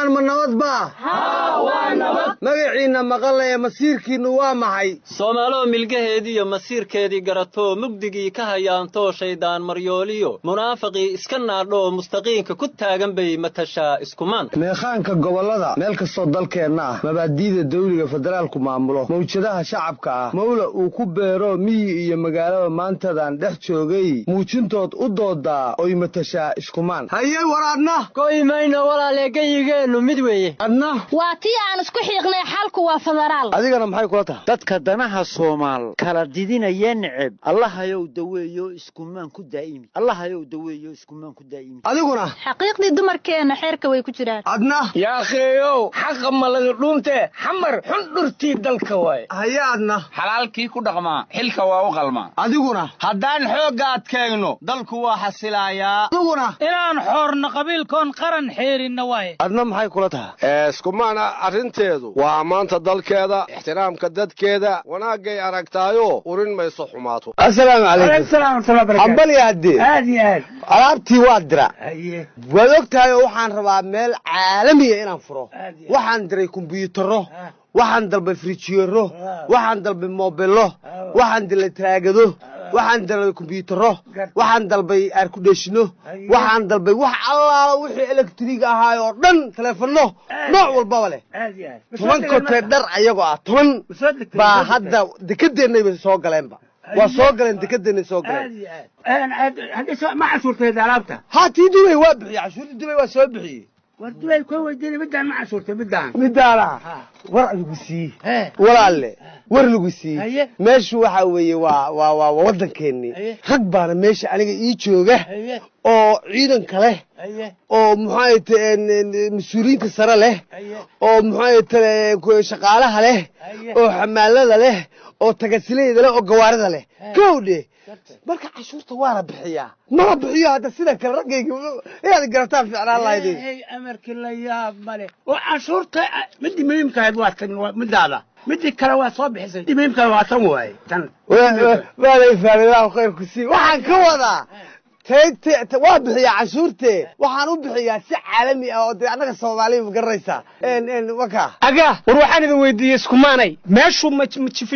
waryahan ma nabad baa waa nabad magaciina maqalaya masiirkiinu waa maxay Soomaalo milgaheedii iyo masiirkeedii garato mugdigii ka hayaanto shaydaan maryooliyo munaafiqi iska naadho mustaqiinka ku taagan bay matasha iskumaan meeqaanka gobolada meel kastoo dalkeenna ah mabaadiida dawliga federaalku maamulo mawjadaha shacabka ah mawla uu ku beero miyi iyo magaalada maantadan dhex joogay muujintood u doodaa oy matasha iskumaan haye waraadna qoymayna walaaleegayigeenu mid weeye adna waa tii aan isku xiiqnay xalku waa federaal adigana maxay kula tahay dadka danaha Soomaal kala didinaya nicib allahayow daweeyo iskumaan ku daa'imi allahayow daweeyo iskumaan ku daa'imi adiguna xaqiiqdii dumarkeena xeerka way ku jiraan adna yaa akhiyow xaq ma laga dhuunte xamar xundurtii dalka way haye adna xalaalkii ku dhaqmaa xilka waa u qalmaa adiguna haddaan xoogga adkeegno dalku waa xasilayaa adiguna inaan xoorna qabiilkoon qaran xeerinna waaye adna maxay kula tahay iskumaana arrinteedu waa ammaanta dalkeeda ixtiraamka dadkeeda wanaagay aragtaayo urin mayso xumaato assalaamu calaykum hambal yaadi aad iyo aad alaabtii waa dira waad ogtahay oo waxaan rabaa meel caalamiya inaan furo waxaan diray kumbuyuutarro waxaan dalbay frijiyero waxaan dalbay moobilo waxaan dilay taagado waxaan dalbay kumbuyuutarro waxaan dalbay airconditioner waxaan dalbay wax allaala wixii electric ahaa oo dhan telefono nooc walba leh 10 kontee dhar ayagoo ah 10 baa hadda dekedeennay soo galeenba waa soo galeen dekedeennay soo galeen ma cashuurtay alaabta haa tii dubay waa bixiyey cashuurtii dubay waa soo bixiyey wardubay ku weydiinay midaan ma cashuurtay midaana war lagu sii walaalle war lagu sii meeshu waxa weeye waa waddankeennii rag baana meesha aniga ii jooga oo ciidanka leh oo maxay tahay mas'uuliyiinta sare leh oo maxay tahay shaqaalaha leh oo xamaalada leh oo tagasileeda leh oo gawaarida leh kowdhe marka cashuurta waa la bixiyaa ma bixiyo hadda sida kale ragayga inaad garataan fiicnaan lahaydeen amarkii la yaab male oo cashuurta midii muhiimka ahayd waa tan midaada midii kale waa soo bixisay midii muhiimka waa tan waaye tan waa la ifaaday khayr ku sii waxaan ka wadaa waa bixiyaa cashuurte waxaan u bixiyaa si caalami ah oo anaga Soomaaliyeed ma garanaysa waka aga war waxaan idin weydiiyay iskumaanay meeshu ma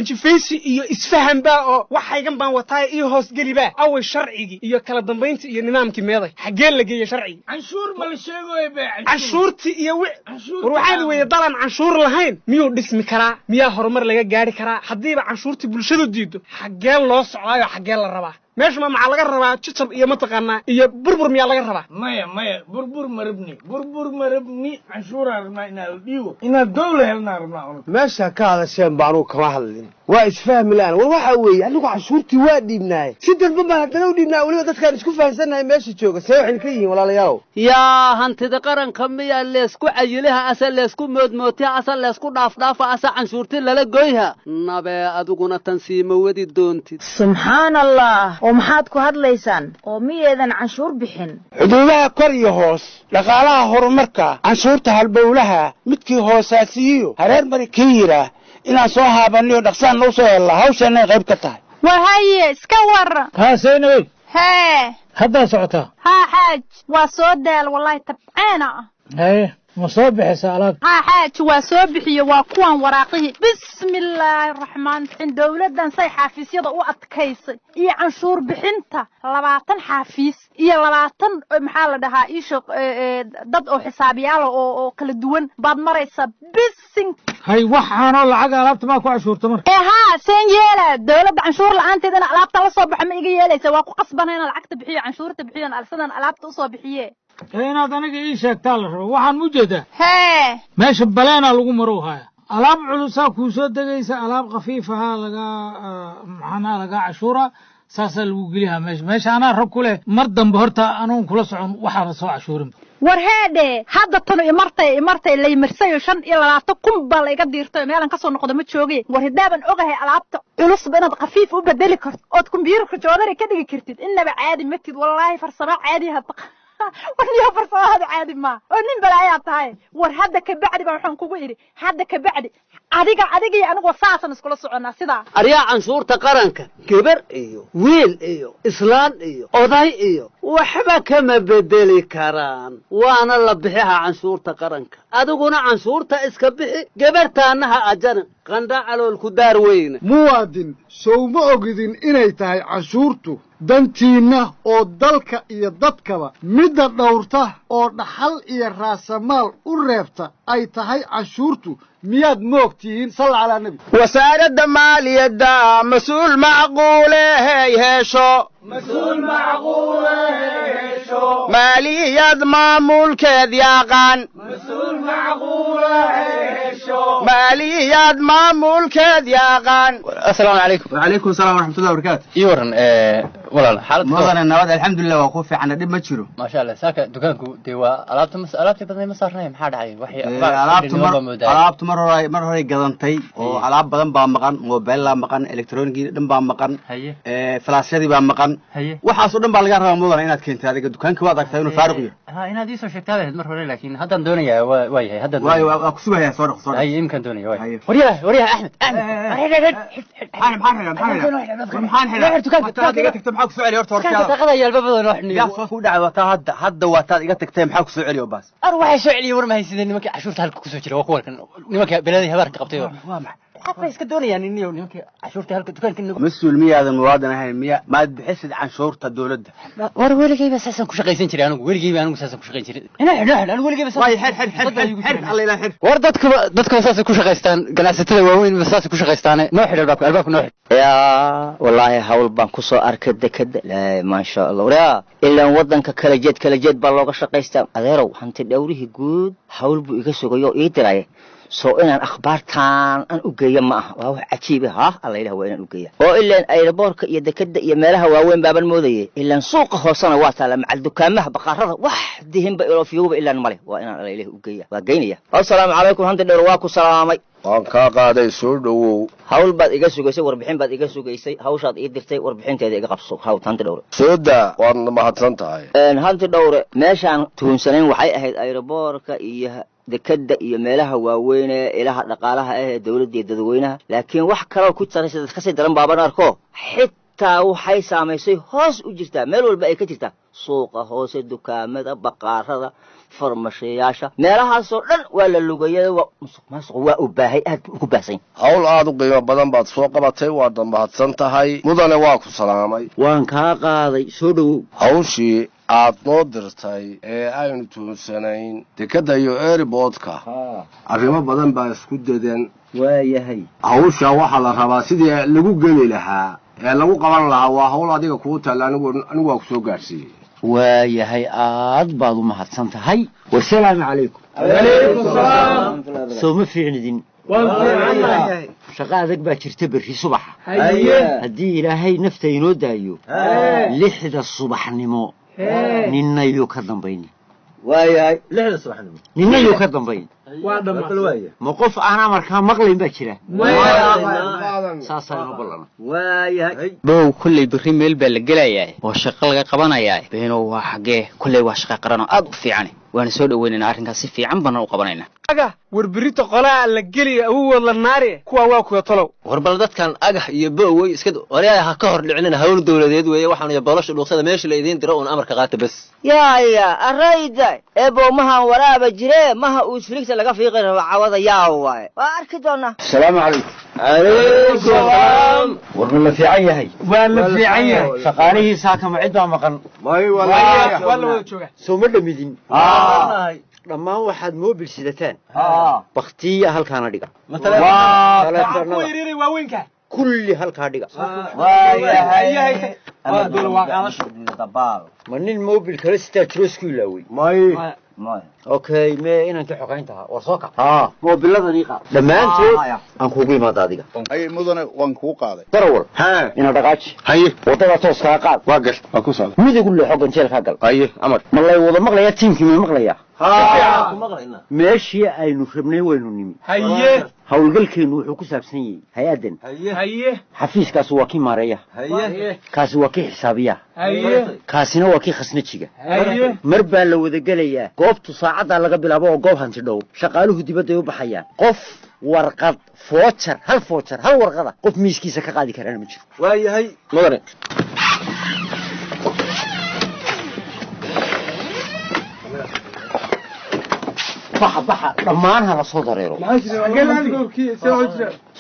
jifaysi iyo isfahan baa oo waxaygan baan wataay iyo hoos galiba away sharcigi iyo kala dambeynta iyo nidaamkii meeday xagee la geeyay sharcigi canshuur ma la sheegayo baa canshuurti iyo war waxaan weeyay dalan canshuur lahayn miyuu dhismi karaa miyaa horumar laga gaari karaa hadiiba canshuurti bulshadu diido xagee loo socdaayo xagee la rabaa meesha ma maxaa laga rabaa jijab iyo mataqaanaa iyo burbur miyaa laga rabaa maya burbur marabni canshuura rabnaa inaad dhiigo inaad dawla helnaa rabnaa meesha ka hadasheen baanu kama hadlin waa isfahmi laan war waxa weeye anigu canshuurtii waa dhiibnaay si dadba baan haddana u dhiibnaa weliba dadkaan isku fahansanahay meesha jooga see waxay ka yihiin walaalayaal yaa hantida qaranka miyaa leesku cayilaha asa leesku moodmootiha asa leesku dhaafdhaafa asa canshuurti lala goyha nabe adiguna tansiimo wadi doontid subxaan allah oo maxaad ku hadlaysaan oo miyeedan canshuur bixin xuduudaha kor iyo hoos dhaqaalaha horumarka canshuurta halbowlaha midkii hoosaasiyo hareer mari ka yira inaan soo haabaniyo dhaqsaan noo soo helaa hawshanay qayb ka tahay wahaye iska war haaseynay hee hadda socota haa xaaj waa soo daal wallahi tabcaana ma soo bixisa alaab haa xaaj waa soo bixiye waa kuwan waraaqihii bismillaahir rahmaanir rahiim dawladdan say xafiisyada u adkaysay iyo canshuur bixinta 20 xafiis iyo 20 maxaa la dhahaa isha dad oo xisaabiyaal oo kala duwan baad maraysa bisin hay waxaano lacag alaabta ma ku cashuurto mar haa seen yeela dawladda canshuur la'aanteedana alaabta la soo baxo ma iga yeelaysa waa ku qasbanayna lacagta bixiyo canshuurta bixiyo alsadan alaabta u soo bixiye inaad aniga ii sheegtaa la rabo waxaan u jeedaa meesha baleena lagu maro haya alaab culusaa ku soo dagaysa alaab khafiifaha laga cashuura saasa lagu geliyaa meesha ana rag ku leh mar dambe horta anuun kula socon waxa soo cashuurin war heede hadda tan imartay lay marsay 25,000 bal iga diirtay meelan ka soo noqdo ma joogay war hidaaban ogahay alaabta culus inaad khafiif u bedeli karto oo kombiyuutarka joodari ka dhigi kartid inaba caadi matid wallahi farsamo caadi hadda ونيا فرصة هذا عادي ما ونين بلايا طاي ور هذا كبعد بروحهم كويري هذا كبعد adiga anigu wasaasan iskula soconaa sida aryaa canshuurta qaranka gabar iyo wiil iyo islaan iyo oday iyo waxba kama bedeli karaan waana la bixiha canshuurta qaranka adiguna canshuurta iska bixi gabartaanaha ajana qandha calool ku daar weyna muwaadin soo ma ogidin inay tahay canshuurtu dantiina oo dalka iyo dadkaba midda dhowrta oo dhaxal iyo raasamaal u reebta ay tahay canshuurtu miyaad moogtihiin sal ala nabi wasaaradda maaliyadda mas'uul macquule heesho maaliyad maamulkeed yaqaan maaliyad maamulkeed yaqaan assalaamu calaykum وعليكم السلام ورحمة الله وبركاته ii waran walaal xaalad مدن نواد الحمد لله waa ku fiican dib ma jiro ما شاء الله saaka dukaanku dee waa alaabta badan ma saarnay maxaa dhacay alaabtu mar hore gadantay oo alaab badan baa maqan mobile la maqan electronic dhan baa maqan flaashadii baa maqan waxaas oo dhan baa laga rabaa mudan inaad keentay adiga dukaanka waad aragtay inuu faaruq yahay inaad ii soo sheegtaa lahayd mar hore laakiin haddaan doonayaa waa yahay haddaan waa ku sugayaa soo dhaqso hay imkan doonaya waryaha axmed maxaan xidhaa iga tagtay maxaa ku soo celiyo horta daqada yalbabada noo xidhniyo yaa soo ku dhacay wataa hadda waataad iga tagtay maxaa ku soo celiyo baas waxay soo celiyay war ma haysideen nimankii cashuurta halka ku soo jira waa kuwan nimankii beladii habaarka qabtay حتى يسكدوني نيو نيمكي عشورتي هلك دكان كنا مسؤول مية هذا المواطن هاي مية ما بحس عن شورته الدولة ولا جايب اساسا كل شيء جري انا ولا جايب انا اساسا كل شيء جري انا ولا جايب اساسا واي حر الله لا حر وردتك اساسا كل شيء غيستان جلستي واوين اساسا كل شيء غيستان نوح الباب نوح يا والله حول بان كسو اركد كد لا ما شاء الله ولا الا ودنك كلا جيد با لوغا شقيستا adeerow hanti dhawrihi guud hawl buu iga sugayo ii diray soo inaan akhbaartaan aan u geeyo ma aha waa wax cajiib ah alla ilaahay waa inaan u geeyo oo ilaan aeroboorka iyo dekada iyo meelaha waaweyn baaban moodayay ilaan suuqa hoosana waa taala macal dukaamaha baqarada wax dihinba ilo fiyuuba ilaan male waa inaan alla ilaahay u geeyo waa geynaya assalaamu calaykum hanti dhawr waa ku salaamay waan kaa qaaday soo dhawow hawl baad iga sugaysay warbixin baad iga sugaysay hawshaad ii dirtay warbixinteeda iga qabso hawl hanti dhawr sooda waad mahadsan tahay hanti dhawr meeshaan tuunsanayn waxay ahayd aeroboorka iyo dekada iyo meelaha waaweyn ee ilaha dhaqaalaha ee dawladda iyo dadweynaha laakiin wax kale ku taraysa ka sii daran baaban arko xitaa waxay saameysay hoos u jirtaa meel walba ay ka jirtaa suuqa hoose dukaamada baqaarada farmashiyaasha meelahaas oo dhan waa la lugayay musuq waa u baahay aad ugu baahsan hawl aad u qiimo badan baad soo qabatay waad mahadsan tahay mudane waa ku salaamay waan kaa qaaday soo dhawow hawshii aad noo dirtay ee aynu tuunsanayn dekada iyo airportka arrimo badan baa isku dadan waayahay hawsha waxaa la rabaa sidii lagu geli lahaa ee lagu qaban lahaa waa hawl adiga kuu taalla anigu waa ku soo gaarsiiyey waayahay aad baad u mahadsan tahay wasalaamu calaykum soo ma fiicnidin shaqa adag baa jirta berri subaxa haddii ilaahay nafta inoo daayo 6 subaxnimo ninayuu ka dambayni waayahay 6 subaxnimo ninayuu ka dambayn waa dhamaa ma qof aanaa markaa maqlayn baa jira saasaynu ballan waayahay bow kulley berri meel baa la gelayaa oo shaqo laga qabanayaa beeno waa xagee kulley waa shaqo qaran oo aad u fiican waana soo dhaweynaynaa arrinkaas si fiican bana u qabanaynaa aga warberito qolaa la geliyo awood la naari kuwa waa kuwa talow warbal dadkan agax iyo booway iska wariyaha ha ka hor dhicinina hawl dawladeed weeye waxaan iyo bolasha dhuuqsada meesha la idin diro amarka qaata bas ya arayda ebo maha waraaba jire maha uu isfirigta laga fiiqay raba cawada yaa waay waa arki doona assalaamu calaykum alaykum warna la fiican yahay waa la fiican yahay shaqaalihiisa kama cid baa maqan may wala wada jooga soo ma dhamidin dhammaan waxaad moobil sidataan baktiya halkaana dhiga kulli halkaa dhiga ma nin moobil kale sitaa jiro isku ilaawey اوكي ما ان انت حقينتها ورسوكا موبيلادني قاد dhamaantood aan kuugu imaado adiga ay mudane waan kuu qaaday darawal ina dhaqaaji haye wadada tooska qaad waa gal waa ku socda midigu le xogan jeelka gal haye amar ma lay wada maqlaya tiimkii ma maqlaya meeshii aynu rabnay waynu nimi haye hawlgalkeenu wuxuu ku saabsan yahay hay-adan haye xafiiskaas waa kii maareeya haye kaasi waa kii xisaabiya haye kaasina waa kii khasnajiga haye mar baa la wada gelayaa goobtu saacada laga bilaabo oo goob hanti dhow shaqaaluhu dibadda ay u baxayaan qof warqad foojar hal warqada qof miiskiisa ka qaadi karaan ma jiro waayahay mudane baxa dhammaan hala soo dareero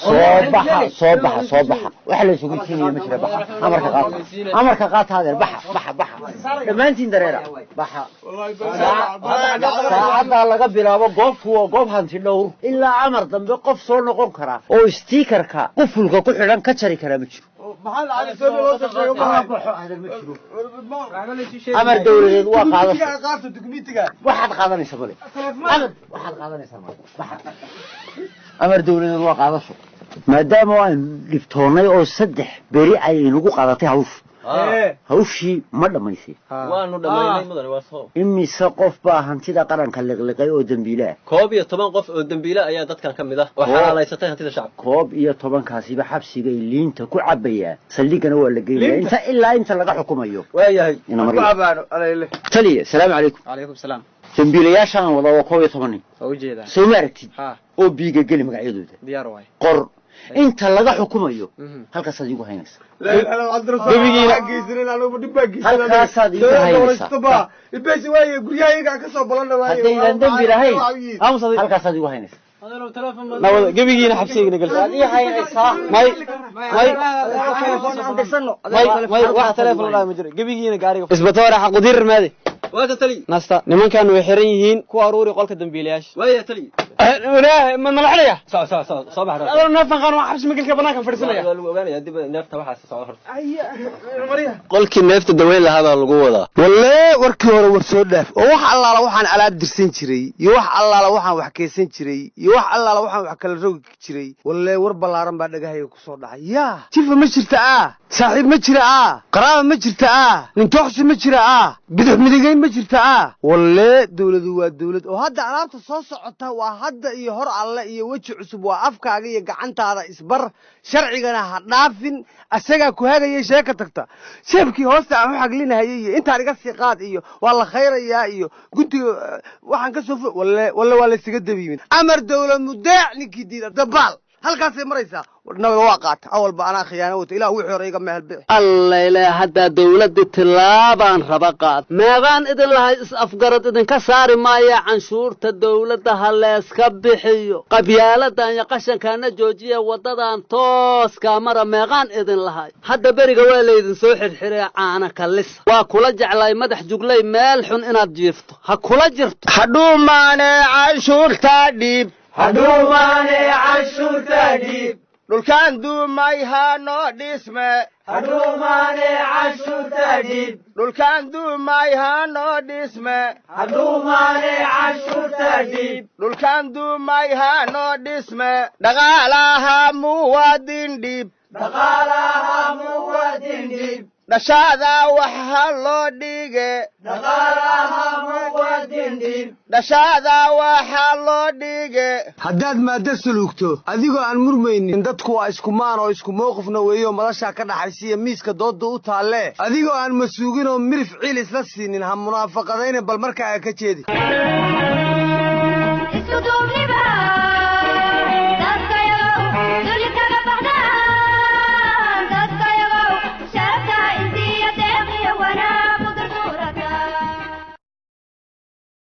soo baxa waxa la isugu keenaya ma jira baxa amarka qaata adeer baxa dhammaantiin dareera baxa saacada laga bilaabo goobtu waa goob hanti dhowr ilaa amar dambe qof soo noqon kara oo stiikarka qufulka ku xidhan ka jari kara ma jiro amar dawladeed waa waxaad qaadanaysa male amar dawladeed waa qaadasho maadaama aan dhibtoonnay oo 3 beri ay inagu qaadatay hawshii ma dhamaysay waanu dhamaynay mudane waa soo imise qof baa hantida qaranka liqliqay oo dambiile ah 11 qof oo dambiile ayaa dadkan ka mid ah oo xalaalaysatay hantida shacabka 11 kaasiba xabsiga ay liinta ku cabayaan saldhigana waa la geeyay inta laga xukumayo waayahay taliya salaamu calaykum calaykum salaam dambiilayaashan wada waa 11 oo jeeda soo maartid oo biiga gali magacyadooda diyaar waay qor inta laga xukumayo halkaas aad igu haynaysa gabigiina geysrin anigu dib baa geysrin halkaas aad igu haynaysa ibeysi waaye guriyahayga ka soo balan waaye haddaydan dambi lahayn halkaas aad igu haynaysa nawada gabigiina xabsiga gal aad ii haynaysaa may wax telefoon la ma jiro gabigiina gaariga isbatoora xaqdir maade waa tali nasta nimankan way xiran yihiin ku aruuri qolka dambiilayaasha waa tali ما نلعليا صباح أنا نفهم قانون حبس مقلك بناك فرسليا نفت waxaas soo hor qolkii neefta daweyn hada lagu wada wallahi warkii hore war soo dhaaf oo wax allaala waxaan alaab dirsan jiray iyo wax allaala waxaan wax keysan jiray iyo wax allaala waxaan wax kala rogi jiray wallahi war balaaran baa dhagahayga ku soo dhacay yaa jifa ma jirta saaxiib ma jira qaraabo ma jirta nin tooxsi ma jira bidix midigayn ma jirta wallahi dawladu waa dawlad oo hadda alaabta soo socota waa hadda iyo hor alle iyo waji cusub waa afkaaga iyo gacantaada isbar sharcigana ha dhaafin asaga ku hagayay sheeka tagta sheebkii hoosta aan xaglinayay iyo inta iga sii qaad iyo waa la khayrayaa iyo guntiga waxaan ka soo wallahi waa la isiga dabiimin amar dawlad mudaac ninkii diida dabaal halkaas ay maraysaa naga waa qaata awalba anaa khiyaano wata ilaa wixii hore iga meel bixi alla ilaa hadda dawladda tilaabaan raba qaad meeqaan idin lahay is afgarad idinka saari maaya canshuurta dawladda ha leeska bixiyo qabyaaladan iyo qashankaana joojiya wadadan tooska mara meeqaan idin lahay hadda beriga waa laydin soo xirxiray caana kalisa waa kula jeclay madax juglay meel xun inaad jiifto ha kula jirto hadhuumaane canshuurta dhiib hadhuumaane canshuurta dhiib dhulkaan duumay haanoo dhisme hadhuumaane canshuurta dhiib dhulkaan duumay haanoo dhisme hadhuumaane canshuurta dhiib dhulkaan duumay haanoo dhisme dhaqaalaha muwaadin dhiib dhaqaalaha muwaadin dhiib dhashaada wax ha loo dhige dhaqaalaha muwaadin dhiib dhashaada waxa loo dhige haddaad maadda suluugto adigoo aan murmaynin dadku waa isku maan oo isku mowqifna weeyo madashaa ka dhaxaysiiya miiska doodda u taalle adigoo aan masuugin oo mirif ciil isla siinin ha munaafaqadayna bal markaa ka jeedi